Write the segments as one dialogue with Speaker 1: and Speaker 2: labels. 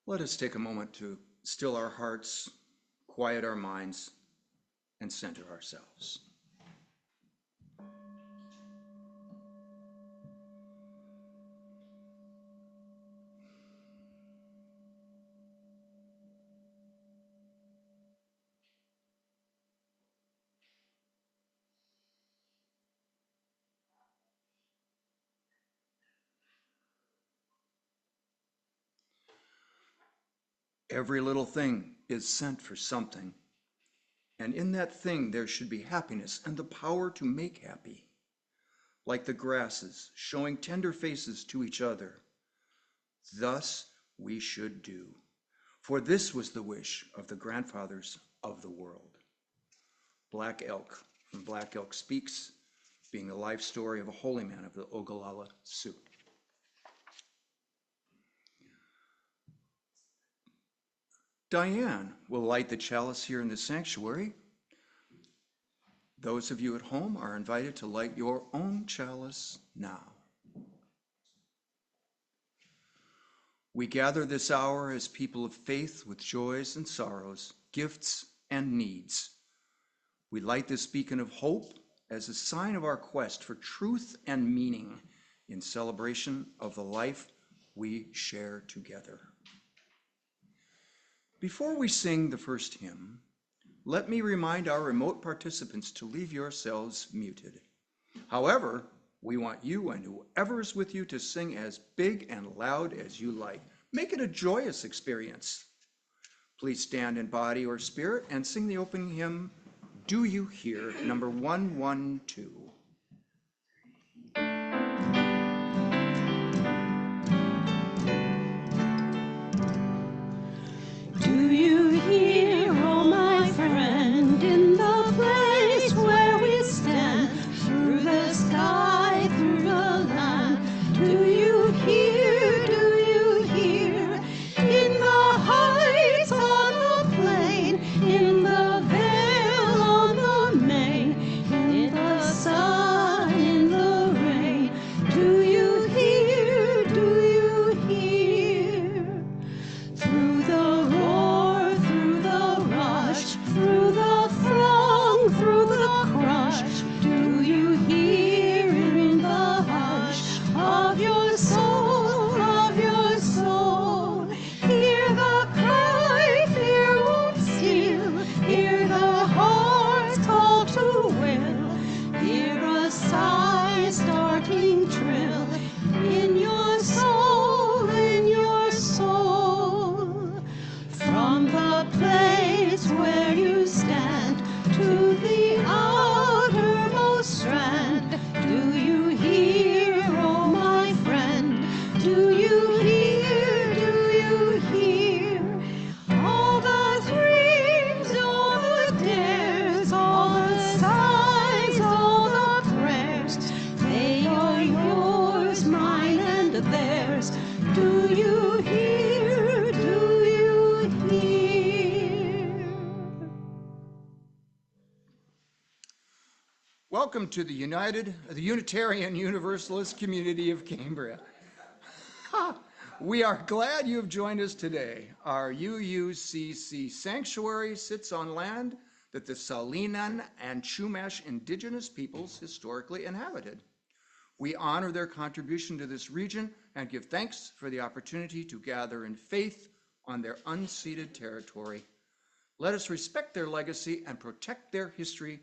Speaker 1: Let us take a moment to still our hearts, quiet our minds, and center ourselves. Every little thing is sent for something, and in that thing there should be happiness and the power to make happy. Like the grasses showing tender faces to each other, thus we should do. For this was the wish of the grandfathers of the world. Black Elk from Black Elk Speaks, being the life story of a holy man of the Ogallala Sioux. Diane will light the chalice here in the sanctuary. Those of you at home are invited to light your own chalice now. We gather this hour as people of faith with joys and sorrows, gifts and needs. We light this beacon of hope as a sign of our quest for truth and meaning in celebration of the life we share together. Before we sing the first hymn, let me remind our remote participants to leave yourselves muted. However, we want you and whoever is with you to sing as big and loud as you like. Make it a joyous experience. Please stand in body or spirit and sing the opening hymn, Do You Hear, number 112.
Speaker 2: Do you hear, oh my friend, in the place where we stand, through the sky, through the land? Do you hear, in the heights on the plain, in the vale on the main, in the sun, in the rain? Do you hear, through the roar, through the rush, through the throng, through the crush? Do you hear in the hush of your soul, of your soul? Hear the cry, fear won't steal. Hear the heart's call to will. Hear a sigh starting trill in your soul, in your soul. From the place where you stand to the outermost strand, do you hear, oh my friend? Do you hear, all the dreams, all the dares, all the sighs, all the prayers? They are yours, mine and theirs. Do you hear,
Speaker 1: Welcome to the Unitarian Universalist community of Cambria. We are glad you have joined us today. Our UUCC sanctuary sits on land that the Salinan and Chumash indigenous peoples historically inhabited. We honor their contribution to this region and give thanks for the opportunity to gather in faith on their unceded territory. Let us respect their legacy and protect their history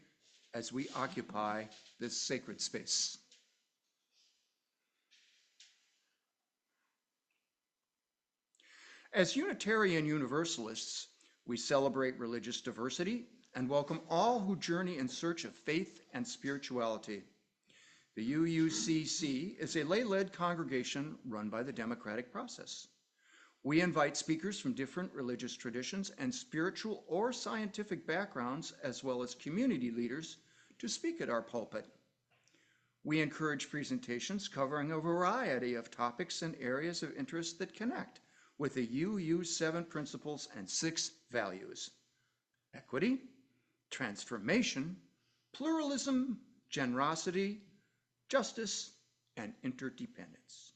Speaker 1: as we occupy this sacred space. As Unitarian Universalists, we celebrate religious diversity and welcome all who journey in search of faith and spirituality. The UUCC is a lay-led congregation run by the democratic process. We invite speakers from different religious traditions and spiritual or scientific backgrounds, as well as community leaders, to speak at our pulpit. We encourage presentations covering a variety of topics and areas of interest that connect with the UU7 principles and 6 values: equity, transformation, pluralism, generosity, justice, and interdependence.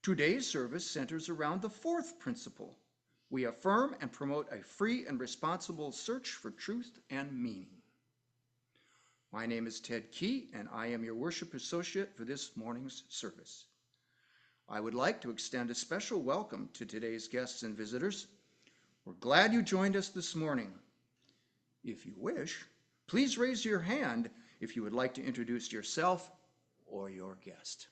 Speaker 1: Today's service centers around the fourth principle. We affirm and promote a free and responsible search for truth and meaning. My name is Ted Key, and I am your worship associate for this morning's service. I would like to extend a special welcome to today's guests and visitors. We're glad you joined us this morning. If you wish, please raise your hand if you would like to introduce yourself or your guest.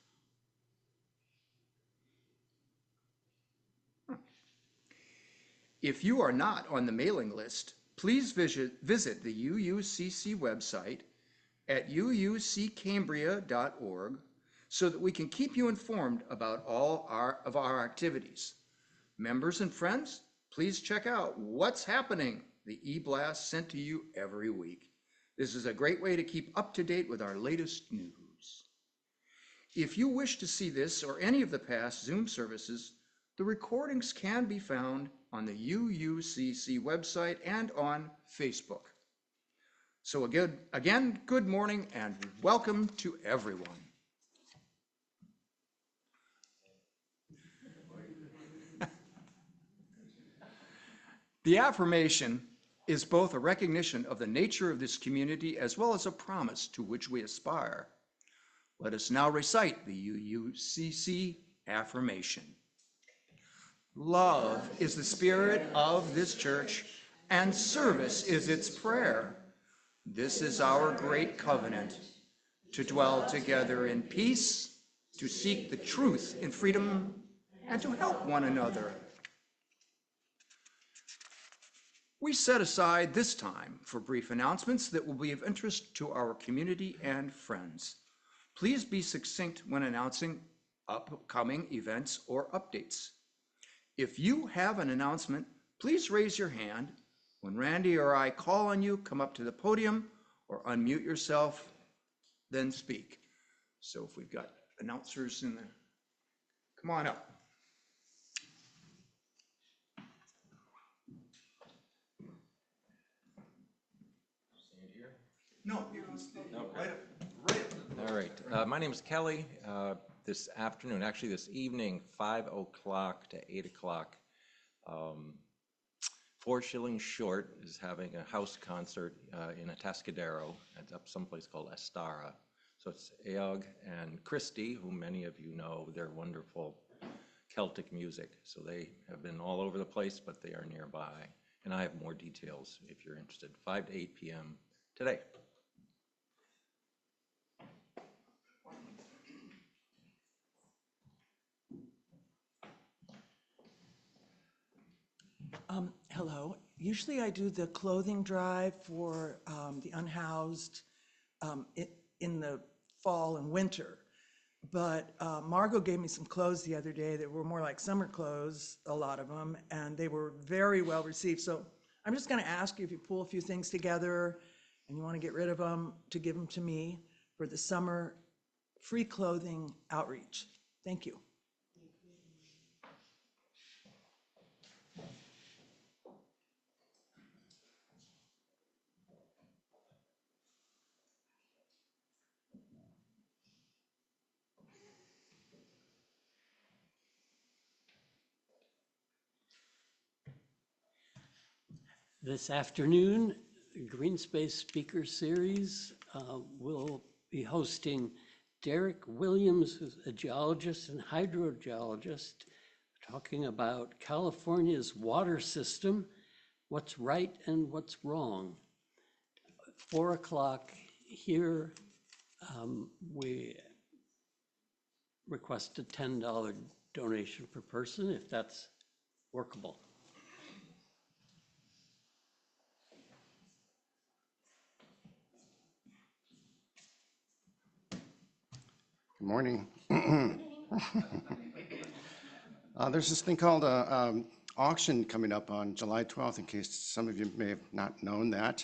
Speaker 1: If you are not on the mailing list, please visit the UUCC website at uuccambria.org so that we can keep you informed about all of our activities. Members and friends, please check out What's Happening, the e-blast sent to you every week. This is a great way to keep up to date with our latest news. If you wish to see this or any of the past Zoom services, the recordings can be found on the UUCC website and on Facebook. So again, good morning and welcome to everyone. The affirmation is both a recognition of the nature of this community as well as a promise to which we aspire. Let us now recite the UUCC affirmation. Love is the spirit of this church, and service is its prayer. This is our great covenant, to dwell together in peace, to seek the truth in freedom, and to help one another. We set aside this time for brief announcements that will be of interest to our community and friends. Please be succinct when announcing upcoming events or updates. If you have an announcement, please raise your hand. When Randy or I call on you, come up to the podium or unmute yourself, then speak. So if we've got announcers in there, come on up.
Speaker 3: Stand here?
Speaker 1: No, you can stay
Speaker 3: Okay.
Speaker 1: right up.
Speaker 3: All right. My name is Kelly. This afternoon, actually this evening, 5 o'clock to 8 o'clock, 4 Shillings Short is having a house concert in Atascadero. It's up someplace called Estara. So it's Eog and Christy, who many of you know, they're wonderful Celtic music. So they have been all over the place, but they are nearby. And I have more details if you're interested. 5 to 8 p.m. today.
Speaker 4: Hello. Usually I do the clothing drive for the unhoused in the fall and winter. But Margot gave me some clothes the other day that were more like summer clothes, a lot of them, and they were very well received. So I'm just going to ask you if you pull a few things together and you want to get rid of them, to give them to me for the summer free clothing outreach. Thank you.
Speaker 5: This afternoon, Green Space Speaker Series will be hosting Derek Williams, who's a geologist and hydrogeologist, talking about California's water system, what's right and what's wrong. 4 o'clock here, we request a $10 donation per person if that's workable.
Speaker 6: Good morning. There's this thing called an auction coming up on July 12th, in case some of you may have not known that.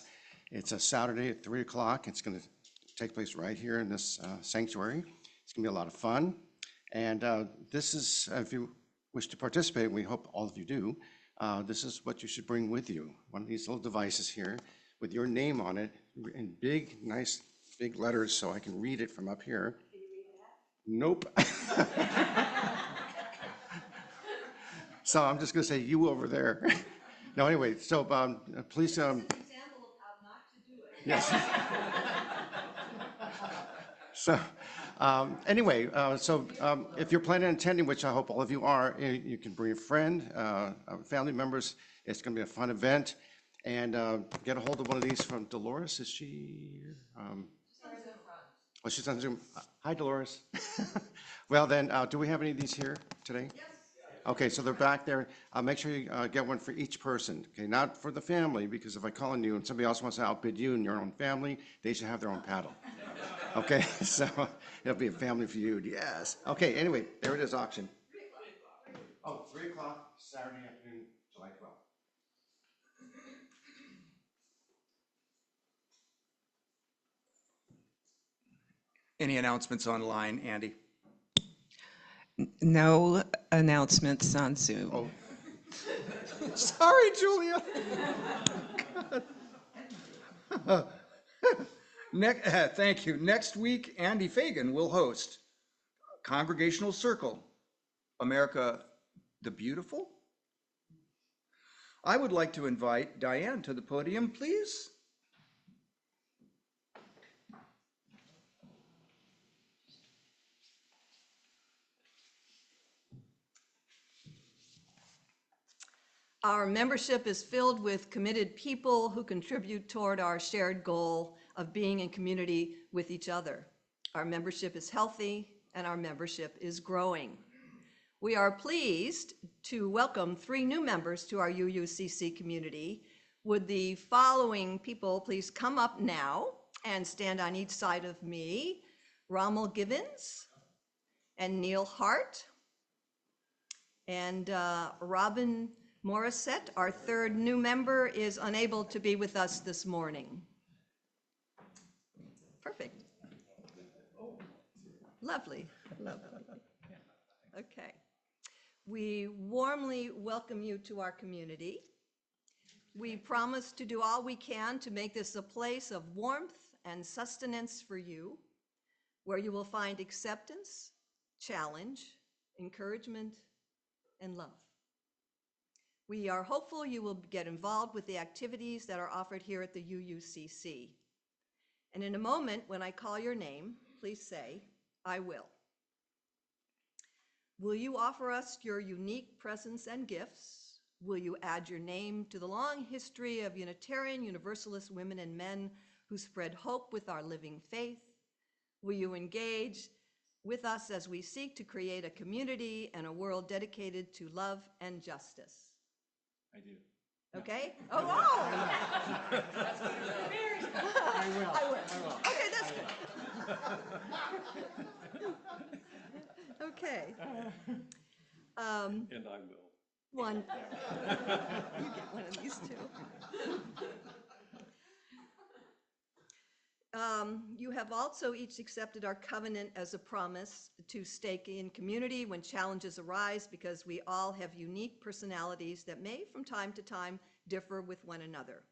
Speaker 6: It's a Saturday at 3 o'clock. It's going to take place right here in this sanctuary. It's going to be a lot of fun. And this is, if you wish to participate, we hope all of you do, this is what you should bring with you. One of these little devices here with your name on it in big, nice, big letters so I can read it from up here. Nope. So I'm just going to say you over there. No, anyway, so please,
Speaker 2: Example of how not to do it.
Speaker 6: yes. So, anyway, if you're planning on attending, which I hope all of you are, you can bring a friend, family members. It's going to be a fun event. And get a hold of one of these from Dolores. Is she here? Oh, she's on Zoom. Hi, Dolores. Well, then, do we have any of these here today? Yes. Okay, so they're back there. Make sure you get one for each person. Okay, not for the family, because if I call on you and somebody else wants to outbid you and your own family, they should have their own paddle. Okay, so it'll be a family feud. Yes. Okay, anyway, there it is, auction. 3 o'clock, Saturday afternoon, July 12th.
Speaker 1: Any announcements online, Andy?
Speaker 7: No announcements on Zoom.
Speaker 6: Oh,
Speaker 1: Sorry, Julia. Thank you. Next week, Andy Fagan will host Congregational Circle, America the Beautiful. I would like to invite Diane to the podium, please.
Speaker 2: Our membership is filled with committed people who contribute toward our shared goal of being in community with each other. Our membership is healthy and our membership is growing. We are pleased to welcome 3 new members to our UUCC community. Would the following people please come up now and stand on each side of me? Rommel Gibbons and Neil Hart and Robin Morissette, our 3rd new member, is unable to be with us this morning. Perfect. Lovely, lovely. Okay. We warmly welcome you to our community. We promise to do all we can to make this a place of warmth and sustenance for you, where you will find acceptance, challenge, encouragement, and love. We are hopeful you will get involved with the activities that are offered here at the UUCC. And in a moment, when I call your name, please say, "I will." Will you offer us your unique presence and gifts? Will you add your name to the long history of Unitarian Universalist women and men who spread hope with our living faith? Will you engage with us as we seek to create a community and a world dedicated to love and justice?
Speaker 8: I do.
Speaker 2: Okay? Oh, wow!
Speaker 8: I will.
Speaker 2: Okay, that's good. Okay.
Speaker 8: And I will.
Speaker 2: One. You get one of these too. You have also each accepted our covenant as a promise to stay in community when challenges arise, because we all have unique personalities that may from time to time differ with one another.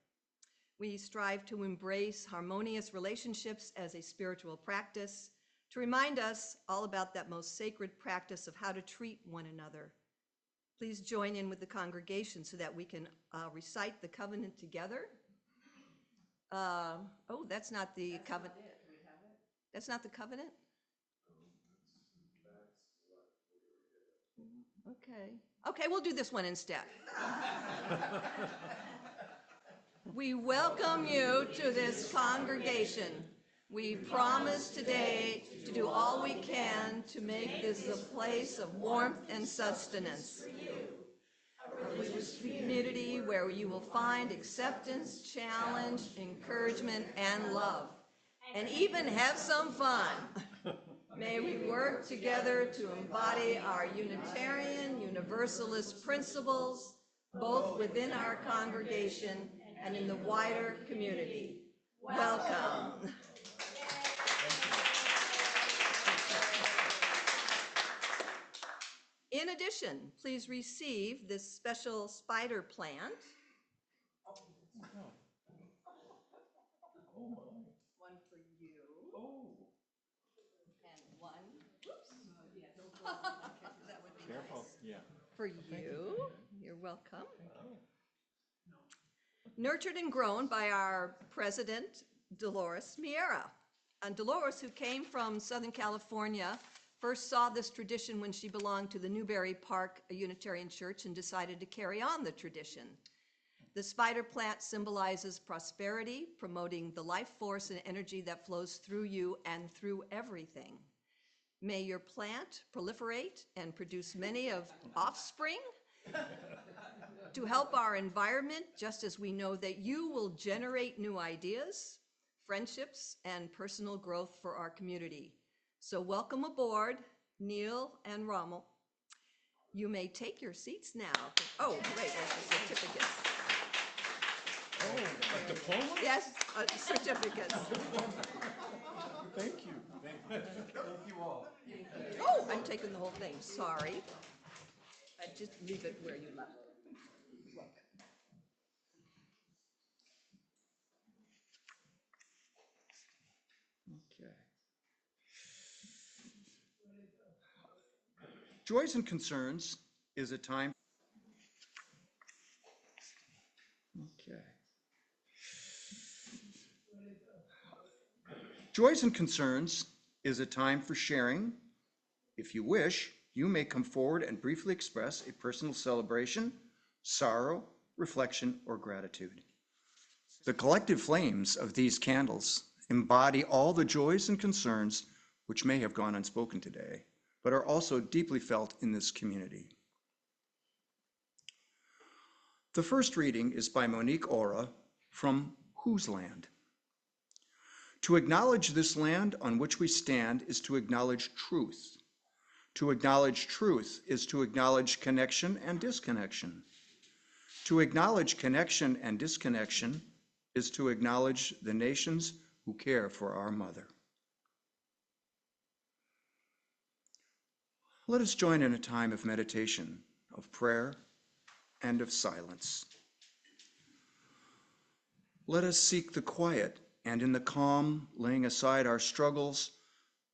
Speaker 2: We strive to embrace harmonious relationships as a spiritual practice, to remind us all about that most sacred practice of how to treat one another. Please join in with the congregation so that we can recite the covenant together. Oh, that's not the covenant. That's not the covenant? Okay. Okay, we'll do this one instead. We welcome you to this congregation. We promise today to do all we can to make this a place of warmth and sustenance. A community where you will find acceptance, challenge, encouragement, and love, and even have some fun. May we work together to embody our Unitarian Universalist principles, both within our congregation and in the wider community. Welcome. In addition, please receive this special spider plant. One for you. And one, oops. That would be
Speaker 8: Careful.
Speaker 2: nice.
Speaker 8: Yeah.
Speaker 2: for you. You're welcome. Nurtured and grown by our president, Dolores Miera. And Dolores, who came from Southern California, first saw this tradition when she belonged to the Newberry Park Unitarian Church and decided to carry on the tradition. The spider plant symbolizes prosperity, promoting the life force and energy that flows through you and through everything. May your plant proliferate and produce many of offspring to help our environment, just as we know that you will generate new ideas, friendships, and personal growth for our community. So welcome aboard, Neil and Rommel. You may take your seats now. Oh, wait, there's the certificates.
Speaker 8: A diploma?
Speaker 2: Yes, certificates.
Speaker 8: Thank you. Thank you all.
Speaker 2: Oh, I'm taking the whole thing, sorry. I just leave it where you left it.
Speaker 1: Okay. Joys and concerns is a time. Okay. Joys and concerns is a time for sharing. If you wish, you may come forward and briefly express a personal celebration, sorrow, reflection, or gratitude. The collective flames of these candles embody all the joys and concerns which may have gone unspoken today, but are also deeply felt in this community. The first reading is by Monique Ora from Whose Land? To acknowledge this land on which we stand is to acknowledge truth. To acknowledge truth is to acknowledge connection and disconnection. To acknowledge connection and disconnection is to acknowledge the nations who care for our mother. Let us join in a time of meditation, of prayer, and of silence. Let us seek the quiet, and in the calm, laying aside our struggles,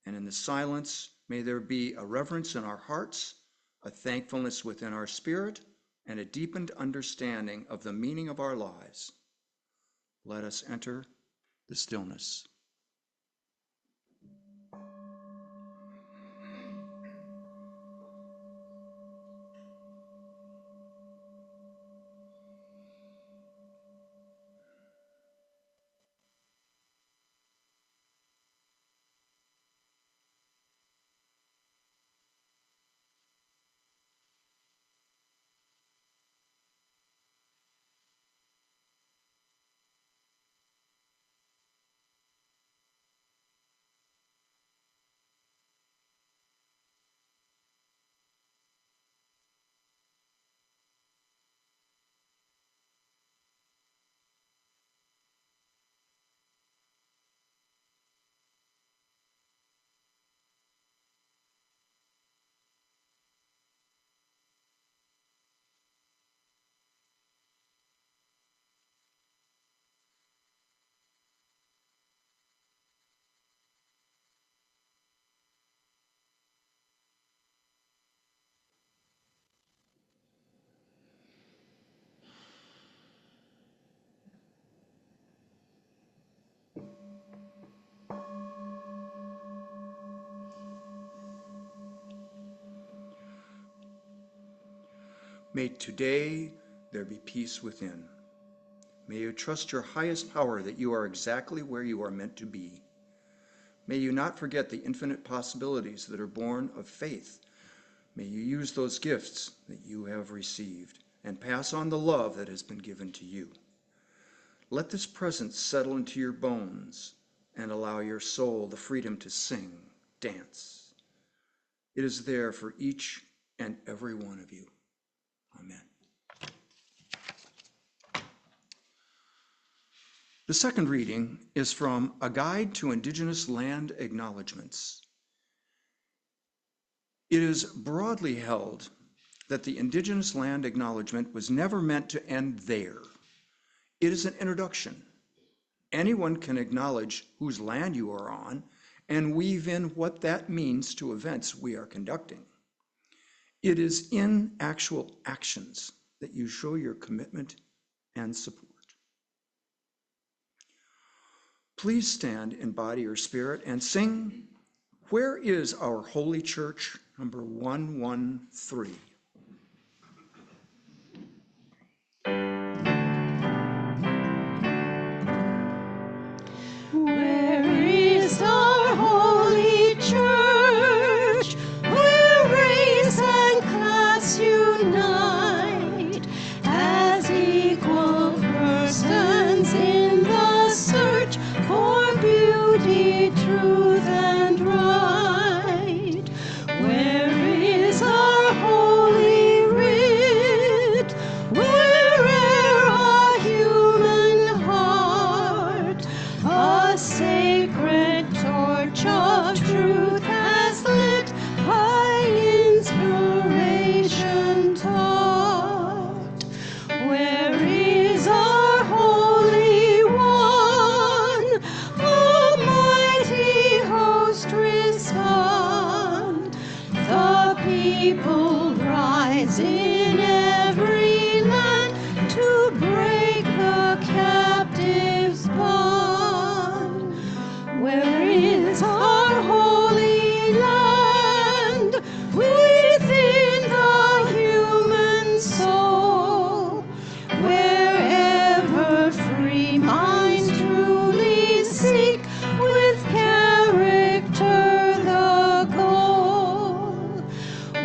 Speaker 1: and in the silence, may there be a reverence in our hearts, a thankfulness within our spirit, and a deepened understanding of the meaning of our lives. Let us enter the stillness. May today there be peace within. May you trust your highest power that you are exactly where you are meant to be. May you not forget the infinite possibilities that are born of faith. May you use those gifts that you have received and pass on the love that has been given to you. Let this presence settle into your bones and allow your soul the freedom to sing, dance. It is there for each and every one of you. Amen. The second reading is from A Guide to Indigenous Land Acknowledgements. It is broadly held that the Indigenous Land Acknowledgement was never meant to end there. It is an introduction. Anyone can acknowledge whose land you are on and weave in what that means to events we are conducting. It is in actual actions that you show your commitment and support. Please stand in body or spirit and sing, "Where is Our Holy Church?" number 113.
Speaker 2: Where is our holy church, where race and class unite, as equal persons in the search for beauty, truth, and right? Where is our holy writ, where'er a human heart a sacred torch of truth has lit, by inspiration taught? Where is our Holy One? A mighty host respond. The people rise in every land to break the captive's bond. Where is our holy land? Within the human soul, wherever free minds truly seek with character the goal.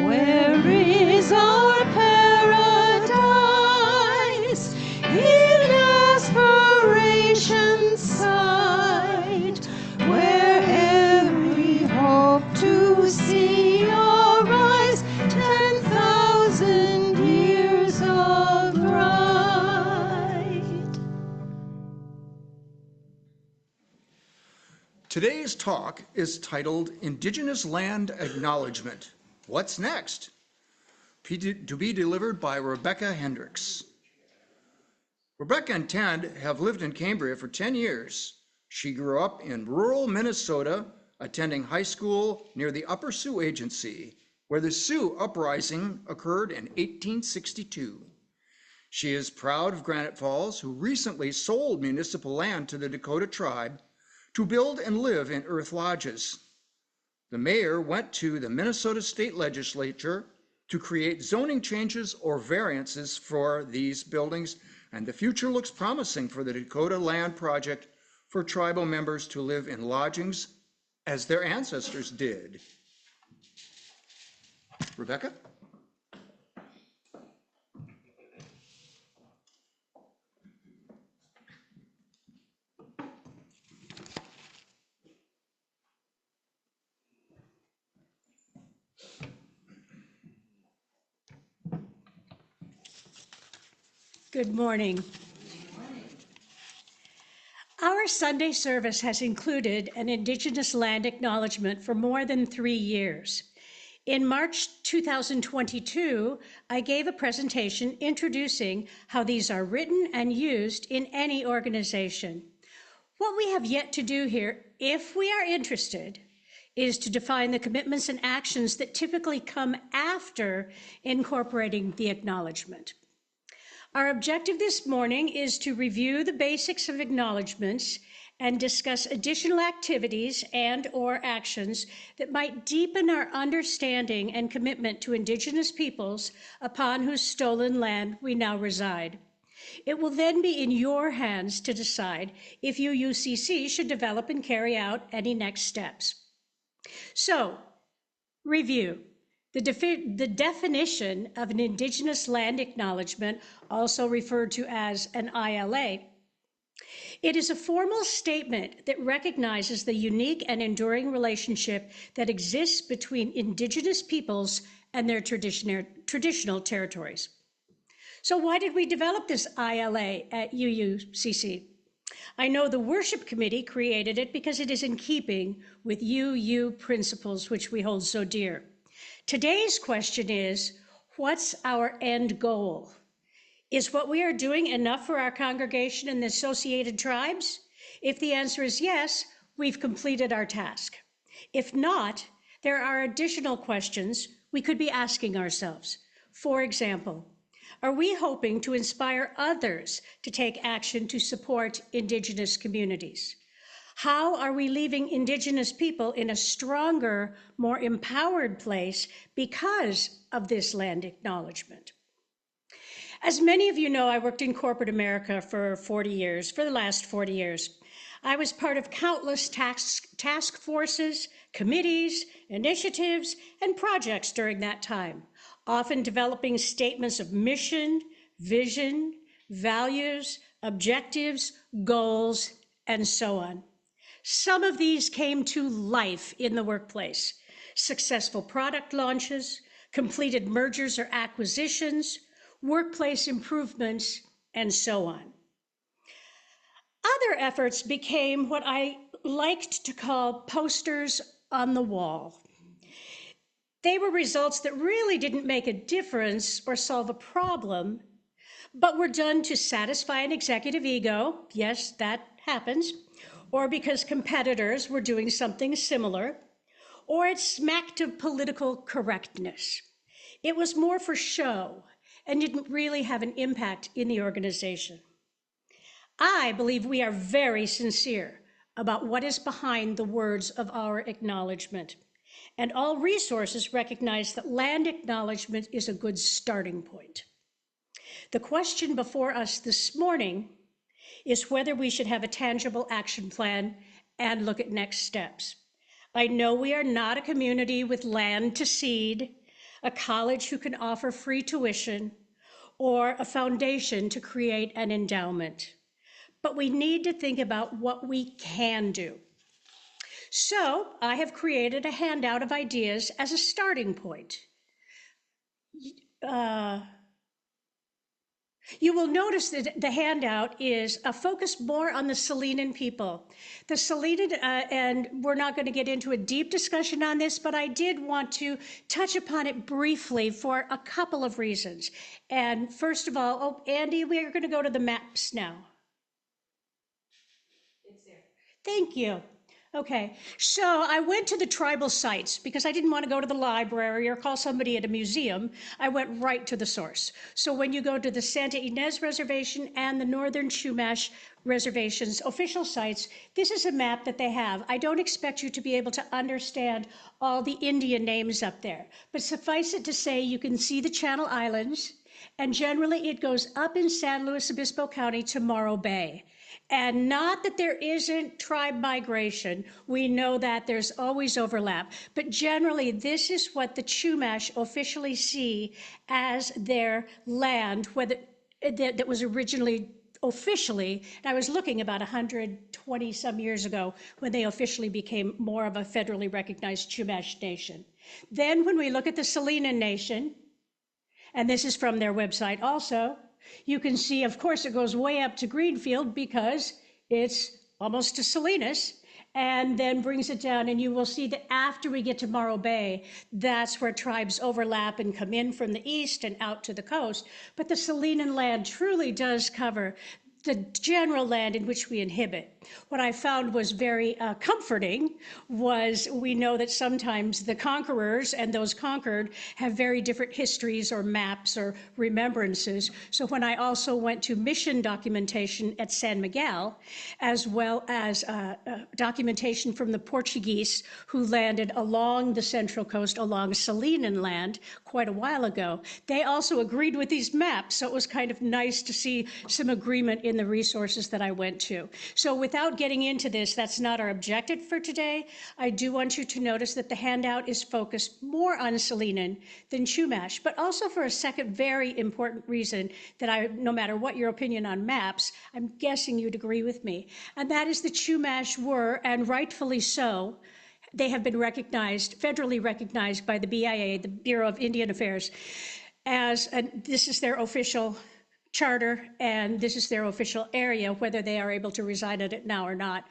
Speaker 2: Where is our paradise? In aspiration's sight, where every hope to see arise 10,000 years of right.
Speaker 1: Today's talk is titled Indigenous Land Acknowledgement. What's next? To be delivered by Rebecca Hendricks. Rebecca and Ted have lived in Cambria for 10 years. She grew up in rural Minnesota, attending high school near the Upper Sioux Agency, where the Sioux Uprising occurred in 1862. She is proud of Granite Falls, who recently sold municipal land to the Dakota tribe to build and live in earth lodges. The mayor went to the Minnesota State Legislature to create zoning changes or variances for these buildings, and the future looks promising for the Dakota Land Project for tribal members to live in lodgings as their ancestors did. Rebecca?
Speaker 9: Good morning. Our Sunday service has included an Indigenous land acknowledgement for more than 3 years. In March 2022, I gave a presentation introducing how these are written and used in any organization. What we have yet to do here, if we are interested, is to define the commitments and actions that typically come after incorporating the acknowledgement. Our objective this morning is to review the basics of acknowledgements and discuss additional activities and/or actions that might deepen our understanding and commitment to Indigenous peoples upon whose stolen land we now reside. It will then be in your hands to decide if UUCC should develop and carry out any next steps. So, review. The definition of an Indigenous land acknowledgement, also referred to as an ILA, it is a formal statement that recognizes the unique and enduring relationship that exists between Indigenous peoples and their traditional territories. So why did we develop this ILA at UUCC? I know the worship committee created it because it is in keeping with UU principles, which we hold so dear. Today's question is, what's our end goal? Is what we are doing enough for our congregation and the associated tribes? If the answer is yes, we've completed our task. If not, there are additional questions we could be asking ourselves. For example, are we hoping to inspire others to take action to support Indigenous communities? How are we leaving Indigenous people in a stronger, more empowered place because of this land acknowledgement? As many of you know, I worked in corporate America for the last 40 years. I was part of countless task forces, committees, initiatives, and projects during that time, often developing statements of mission, vision, values, objectives, goals, and so on. Some of these came to life in the workplace. Successful product launches, completed mergers or acquisitions, workplace improvements, and so on. Other efforts became what I liked to call posters on the wall. They were results that really didn't make a difference or solve a problem, but were done to satisfy an executive ego. Yes, that happens. Or because competitors were doing something similar, or it smacked of political correctness. It was more for show and didn't really have an impact in the organization. I believe we are very sincere about what is behind the words of our acknowledgement, and all resources recognize that land acknowledgement is a good starting point. The question before us this morning is whether we should have a tangible action plan and look at next steps. I know we are not a community with land to seed, a college who can offer free tuition, or a foundation to create an endowment. But we need to think about what we can do. So I have created a handout of ideas as a starting point. You will notice that the handout is a focus more on the Salinan people. The Salinan, and we're not going to get into a deep discussion on this, but I did want to touch upon it briefly for a couple of reasons. And first of all, Andy, we are going to go to the maps now. It's there. Thank you. Okay, so I went to the tribal sites because I didn't want to go to the library or call somebody at a museum. I went right to the source. So when you go to the Santa Ynez Reservation and the Northern Chumash Reservation's official sites, this is a map that they have. I don't expect you to be able to understand all the Indian names up there, but suffice it to say you can see the Channel Islands, and generally it goes up in San Luis Obispo County to Morro Bay. And not that there isn't tribe migration, we know that there's always overlap, but generally this is what the Chumash officially see as their land, whether that was originally officially, and I was looking about 120 some years ago when they officially became more of a federally recognized Chumash nation. Then when we look at the Salinan Nation, and this is from their website also, you can see, of course, it goes way up to Greenfield because it's almost to Salinas, and then brings it down, and you will see that after we get to Morro Bay, that's where tribes overlap and come in from the east and out to the coast. But the Salinan land truly does cover the general land in which we inhibit. What I found was very comforting was we know that sometimes the conquerors and those conquered have very different histories or maps or remembrances. So when I also went to mission documentation at San Miguel, as well as documentation from the Portuguese who landed along the central coast, along Salinan land quite a while ago, they also agreed with these maps. So it was kind of nice to see some agreement in the resources that I went to. So without getting into this, that's not our objective for today. I do want you to notice that the handout is focused more on Salinan than Chumash, but also for a second very important reason that no matter what your opinion on maps, I'm guessing you'd agree with me. And that is the Chumash were, and rightfully so, they have been recognized, federally recognized by the BIA, the Bureau of Indian Affairs, as, and this is their official charter, and this is their official area, whether they are able to reside in it now or not.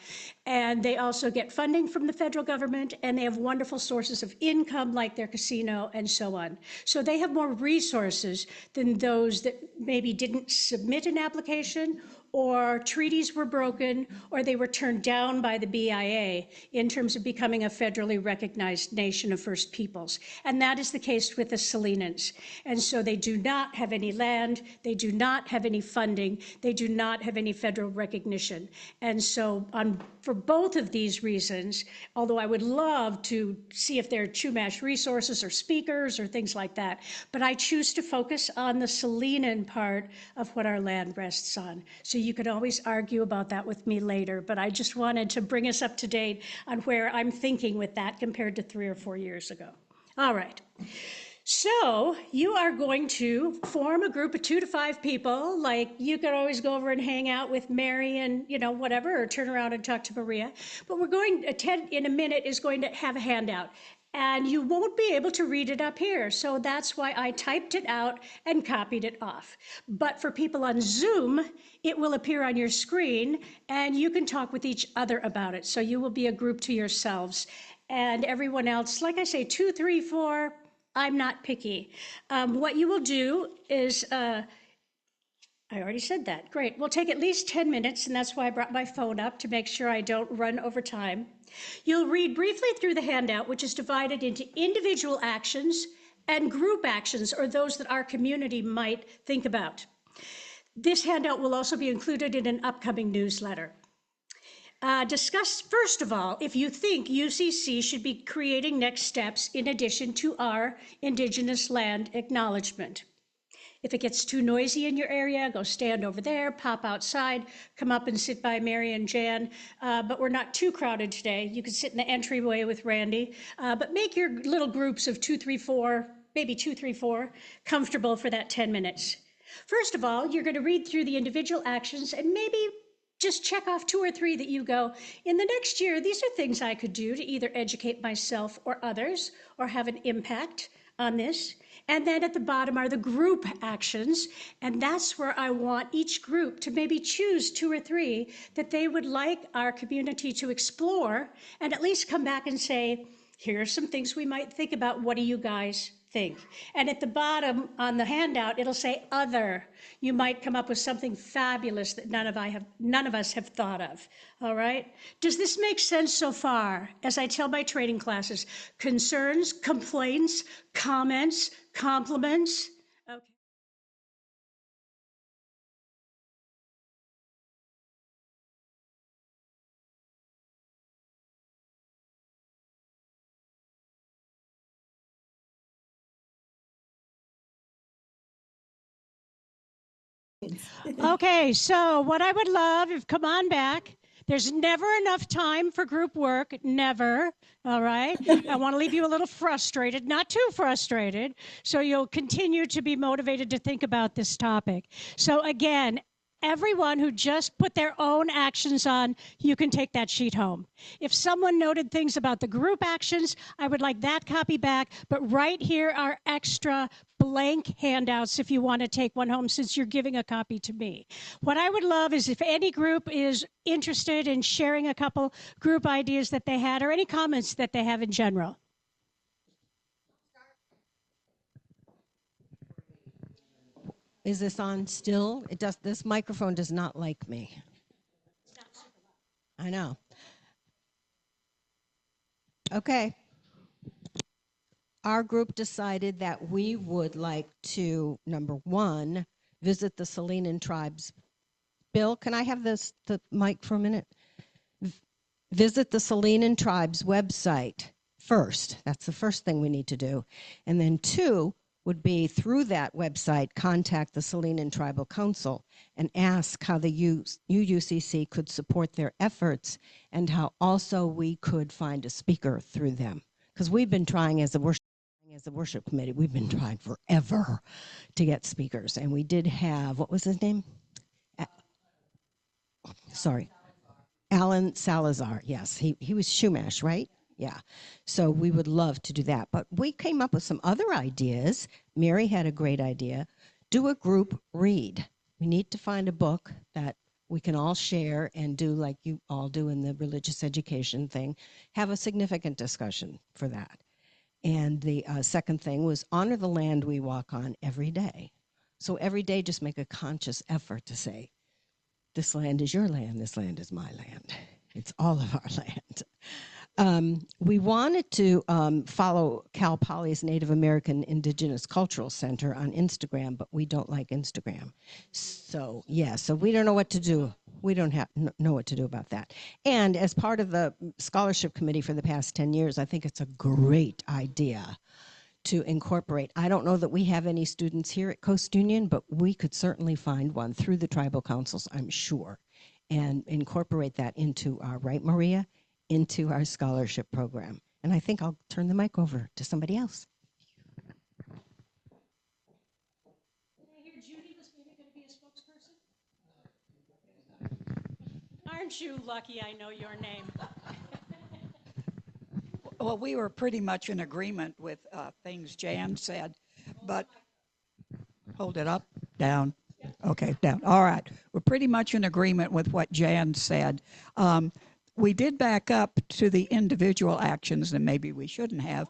Speaker 9: And they also get funding from the federal government, and they have wonderful sources of income like their casino and so on. So they have more resources than those that maybe didn't submit an application or treaties were broken, or they were turned down by the BIA in terms of becoming a federally recognized nation of First Peoples. And that is the case with the Salinans. And so they do not have any land, they do not have any funding, they do not have any federal recognition. And so for both of these reasons, although I would love to see if there are Chumash resources or speakers or things like that, but I choose to focus on the Salinan part of what our land rests on. So you could always argue about that with me later, but I just wanted to bring us up to date on where I'm thinking with that compared to 3 or 4 years ago. All right. So you are going to form a group of 2 to 5 people. Like, you could always go over and hang out with Mary and, whatever, or turn around and talk to Maria. But we're going, Ted in a minute is going to have a handout. And you won't be able to read it up here. So that's why I typed it out and copied it off. But for people on Zoom, it will appear on your screen and you can talk with each other about it. So you will be a group to yourselves. And everyone else, like I say, 2, 3, 4, I'm not picky. What you will do is, I already said that. Great. We'll take at least 10 minutes, and that's why I brought my phone up to make sure I don't run over time. You'll read briefly through the handout, which is divided into individual actions and group actions, or those that our community might think about. This handout will also be included in an upcoming newsletter. Discuss, first of all, if you think UCC should be creating next steps in addition to our Indigenous land acknowledgement. If it gets too noisy in your area, go stand over there, pop outside, come up and sit by Mary and Jan. But we're not too crowded today. You can sit in the entryway with Randy. But make your little groups of 2, 3, 4, maybe 2, 3, 4, comfortable for that 10 minutes. First of all, you're going to read through the individual actions and maybe just check off 2 or 3 that you go, in the next year, these are things I could do to either educate myself or others or have an impact on this. And then at the bottom are the group actions. And that's where I want each group to maybe choose 2 or 3 that they would like our community to explore and at least come back and say, here are some things we might think about. What do you guys think? And at the bottom on the handout, it'll say other. You might come up with something fabulous that none of us have thought of. All right? Does this make sense so far? As I tell my training classes, concerns, complaints, comments, compliments. Okay. Okay, so what I would love, if come on back. There's never enough time for group work, never, all right? I want to leave you a little frustrated, not too frustrated, so you'll continue to be motivated to think about this topic. So again, everyone who just put their own actions on, you can take that sheet home. If someone noted things about the group actions, I would like that copy back, but right here are extra blank handouts if you want to take one home, since you're giving a copy to me. What I would love is if any group is interested in sharing a couple group ideas that they had or any comments that they have in general.
Speaker 10: Is this on still? This microphone does not like me. I know. Okay. Our group decided that we would like to, number 1, visit the Salinan tribes. Bill, can I have the mic for a minute? Visit the Salinan tribes website first. That's the first thing we need to do. And then 2 would be, through that website, contact the Salinan Tribal Council and ask how the UUCC could support their efforts and how also we could find a speaker through them. Because we've been trying as a worship committee, we've been trying forever to get speakers. And we did have, what was his name? Alan Salazar, yes. He was Chumash, right? Yeah. So we would love to do that. But we came up with some other ideas. Mary had a great idea. Do a group read. We need to find a book that we can all share and do like you all do in the religious education thing. Have a significant discussion for that. And the second thing was honor the land we walk on every day. So every day just make a conscious effort to say, This land is your land. This land is my land. It's all of our land. We wanted to follow Cal Poly's Native American Indigenous Cultural Center on Instagram, but we don't like Instagram. So, yeah, so we don't know what to do. We don't know what to do about that. And as part of the scholarship committee for the past 10 years, I think it's a great idea to incorporate. I don't know that we have any students here at Coast Union, but we could certainly find one through the tribal councils, I'm sure, and incorporate that into our, right, Maria? Into our scholarship program. And I think I'll turn the mic over to somebody else.
Speaker 9: Did I hear Judy was maybe going to be a spokesperson? Aren't you lucky I know your name?
Speaker 11: Well, we were pretty much in agreement with things Jan said, but hold it up, down. Okay, down. All right. We're pretty much in agreement with what Jan said. We did back up to the individual actions, and maybe we shouldn't have,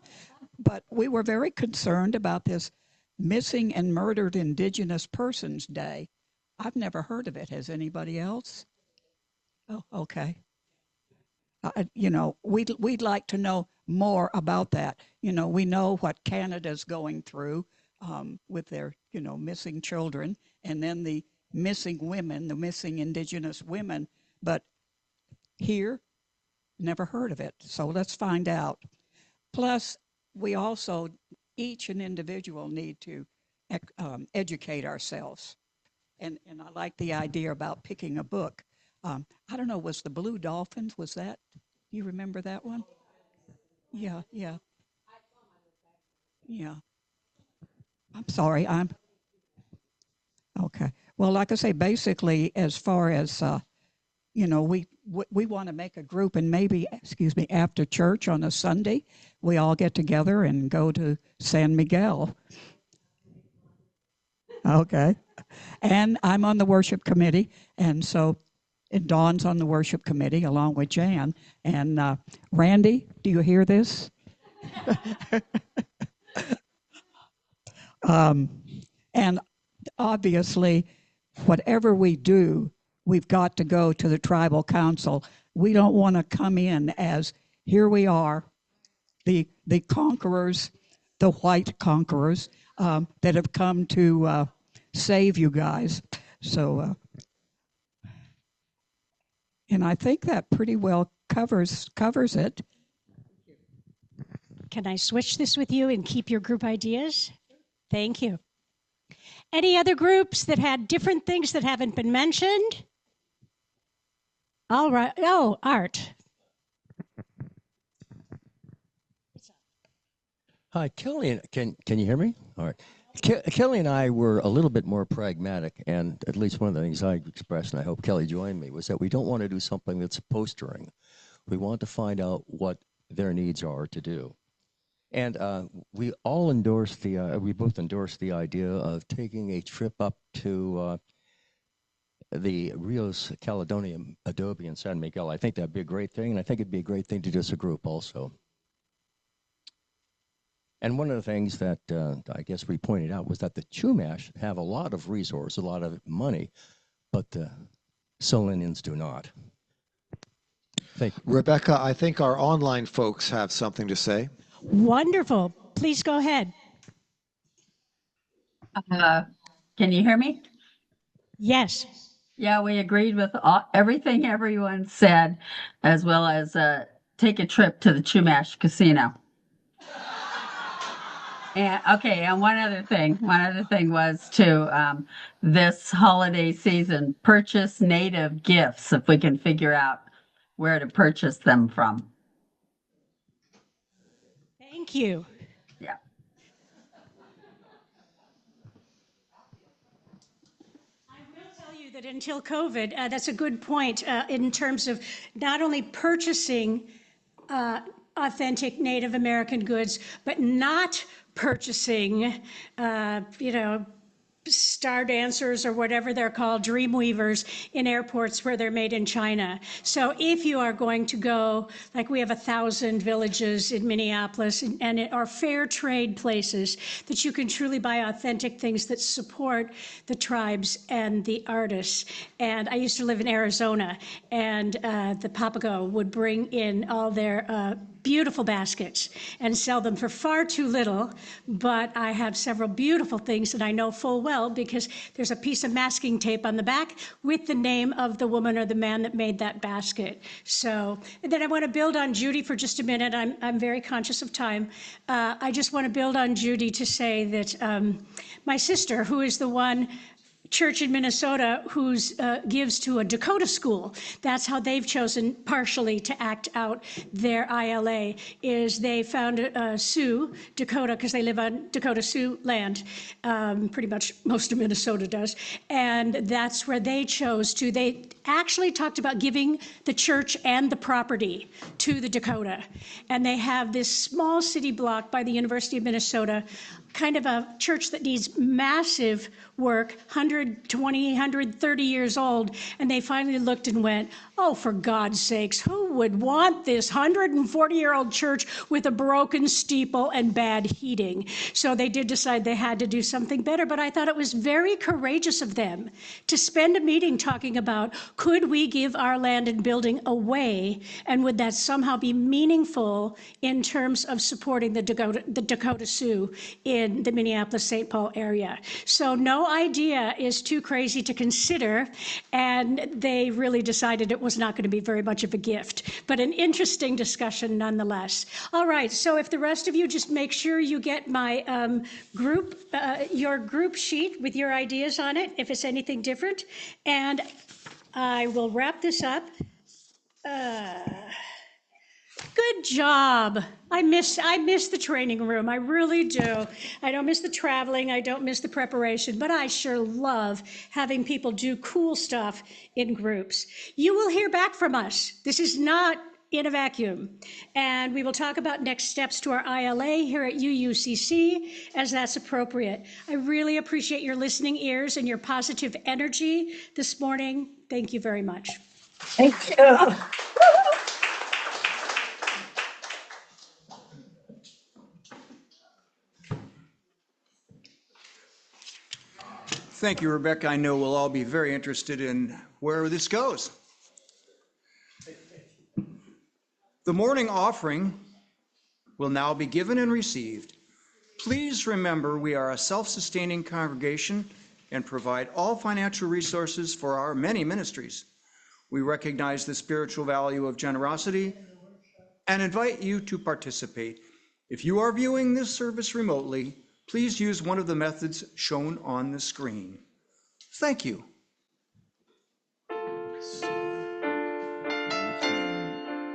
Speaker 11: but we were very concerned about this Missing and Murdered Indigenous Persons Day. I've never heard of it. Has anybody else? Oh, okay. You know, we'd like to know more about that. You know, we know what Canada's going through with their, you know, missing children, and then the missing women, the missing Indigenous women, but here, never heard of it. So let's find out. Plus, we also, each and individual need to educate ourselves. And I like the idea about picking a book. I don't know, was the Blue Dolphins, was that, you remember that one? Yeah, yeah. Yeah. I'm sorry, okay. Well, like I say, basically, as far as, you know, we want to make a group, and maybe, excuse me, after church on a Sunday, we all get together and go to San Miguel. Okay. And I'm on the worship committee, and so Dawn's on the worship committee along with Jan. And Randy, do you hear this? And obviously, whatever we do, we've got to go to the tribal council. We don't want to come in as, here we are, the conquerors, the white conquerors that have come to save you guys. So, and I think that pretty well covers it.
Speaker 9: Can I switch this with you and keep your group ideas? Thank you. Any other groups that had different things that haven't been mentioned? All right. Oh, Art.
Speaker 12: Hi, Kelly. Can you hear me? All right. Kelly and I were a little bit more pragmatic, and at least one of the things I expressed, and I hope Kelly joined me, was that we don't want to do something that's postering. We want to find out what their needs are to do. And we both endorsed the idea of taking a trip up to the Rios Caledonian Adobe in San Miguel. I think that'd be a great thing, and I think it'd be a great thing to do as a group also. And one of the things that I guess we pointed out was that the Chumash have a lot of resources, a lot of money, but the Solinians do not. Thank you.
Speaker 13: Rebecca, I think our online folks have something to say.
Speaker 9: Wonderful. Please go ahead.
Speaker 14: Can you hear me?
Speaker 9: Yes.
Speaker 14: Yeah, we agreed with everything everyone said, as well as take a trip to the Chumash Casino. And okay, and one other thing was to this holiday season, purchase native gifts if we can figure out where to purchase them from.
Speaker 9: Thank you.
Speaker 14: Yeah.
Speaker 9: I will tell you that until COVID, that's a good point in terms of not only purchasing authentic Native American goods, but not purchasing, you know, star dancers or whatever they're called, dream weavers, in airports where they're made in China. So if you are going to go, like we have 1,000 villages in Minneapolis, and it are fair trade places that you can truly buy authentic things that support the tribes and the artists. And I used to live in Arizona, and the Papago would bring in all their beautiful baskets and sell them for far too little, but I have several beautiful things that I know full well because there's a piece of masking tape on the back with the name of the woman or the man that made that basket. So, and then I want to build on Judy for just a minute. I'm very conscious of time. I just want to build on Judy to say that my sister, who is the one church in Minnesota who's gives to a Dakota school. That's how they've chosen partially to act out their ILA, is they found Sioux, Dakota, because they live on Dakota Sioux land. Pretty much most of Minnesota does. And that's where they chose to. They actually talked about giving the church and the property to the Dakota. And they have this small city block by the University of Minnesota, kind of a church that needs massive work, 120, 130 years old, and they finally looked and went, oh, for God's sakes, who would want this 140-year-old church with a broken steeple and bad heating? So they did decide they had to do something better, but I thought it was very courageous of them to spend a meeting talking about, could we give our land and building away, and would that somehow be meaningful in terms of supporting the Dakota Sioux in the Minneapolis-St. Paul area? So no idea is too crazy to consider, and they really decided it was not going to be very much of a gift, but an interesting discussion nonetheless. All right, so if the rest of you just make sure you get my your group sheet with your ideas on it, if it's anything different, and I will wrap this up. Good job. I miss the training room. I really do. I don't miss the traveling. I don't miss the preparation, but I sure love having people do cool stuff in groups. You will hear back from us. This is not in a vacuum. And we will talk about next steps to our ILA here at UUCC as that's appropriate. I really appreciate your listening ears and your positive energy this morning. Thank you very much.
Speaker 11: Thank you.
Speaker 1: Thank you, Rebecca. I know we'll all be very interested in where this goes. The morning offering will now be given and received. Please remember we are a self-sustaining congregation and provide all financial resources for our many ministries. We recognize the spiritual value of generosity and invite you to participate. If you are viewing this service remotely, please use one of the methods shown on the screen. Thank you.
Speaker 8: So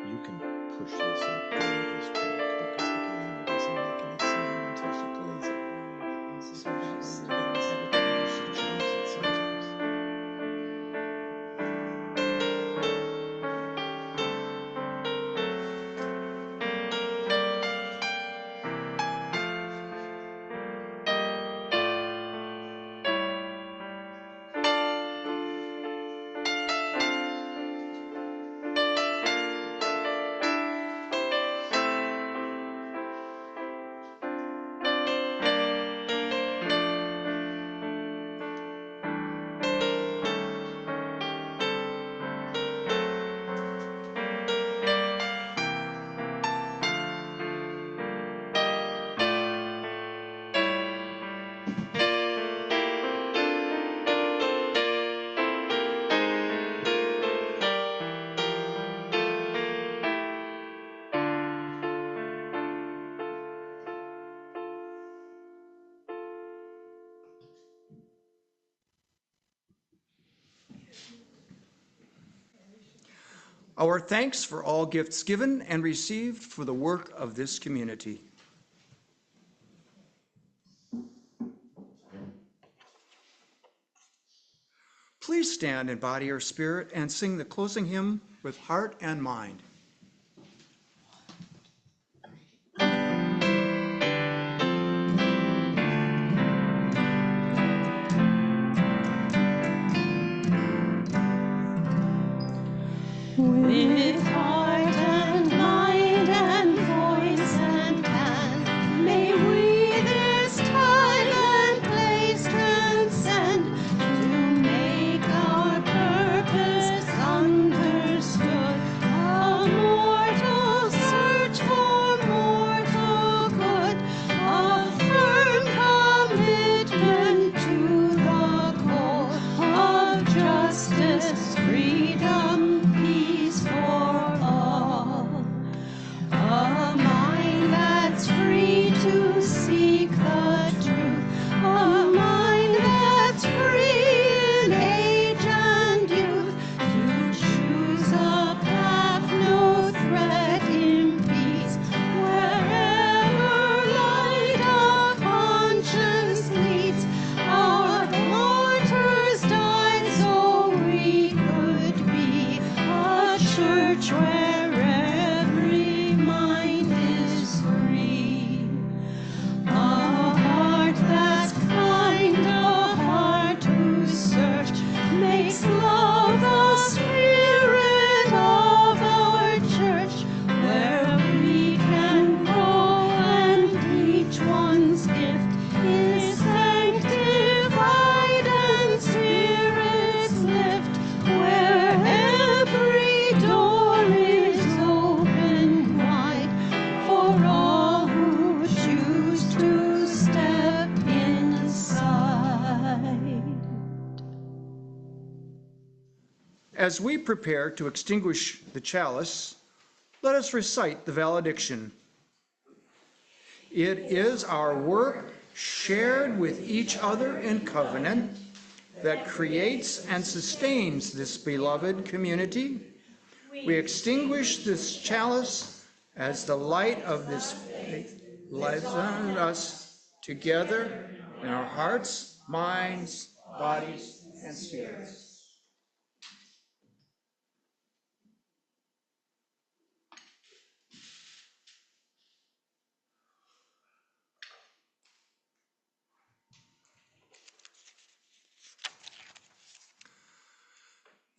Speaker 8: you can push this up there this week because the piano doesn't make any sound until she plays it. So she jumps it sometimes. Our thanks for all gifts given and received for the work of this community. Please stand in body or spirit and sing the closing hymn with heart and mind.
Speaker 1: As we prepare to extinguish the chalice, let us recite the valediction. It is our work shared with each other in covenant that creates and sustains this beloved community. We extinguish this chalice as the light of this faith lives on us together in our hearts, minds, bodies, and spirits.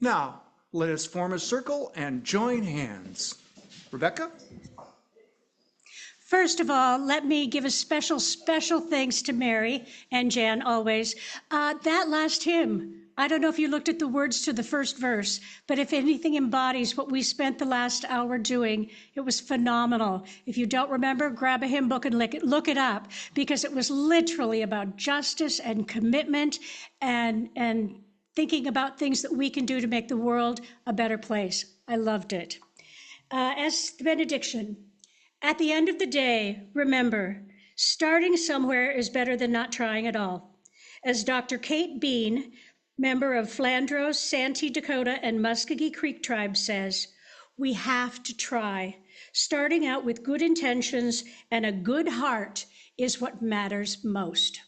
Speaker 1: Now, let us form a circle and join hands. Rebecca?
Speaker 9: First of all, let me give a special thanks to Mary and Jan always. That last hymn, I don't know if you looked at the words to the first verse, but if anything embodies what we spent the last hour doing, it was phenomenal. If you don't remember, grab a hymn book and look it up, because it was literally about justice and commitment and thinking about things that we can do to make the world a better place. I loved it. As the benediction, at the end of the day, remember, starting somewhere is better than not trying at all. As Dr. Kate Bean, member of Flandreau, Santee, Dakota, and Muskogee Creek Tribe says, we have to try. Starting out with good intentions and a good heart is what matters most.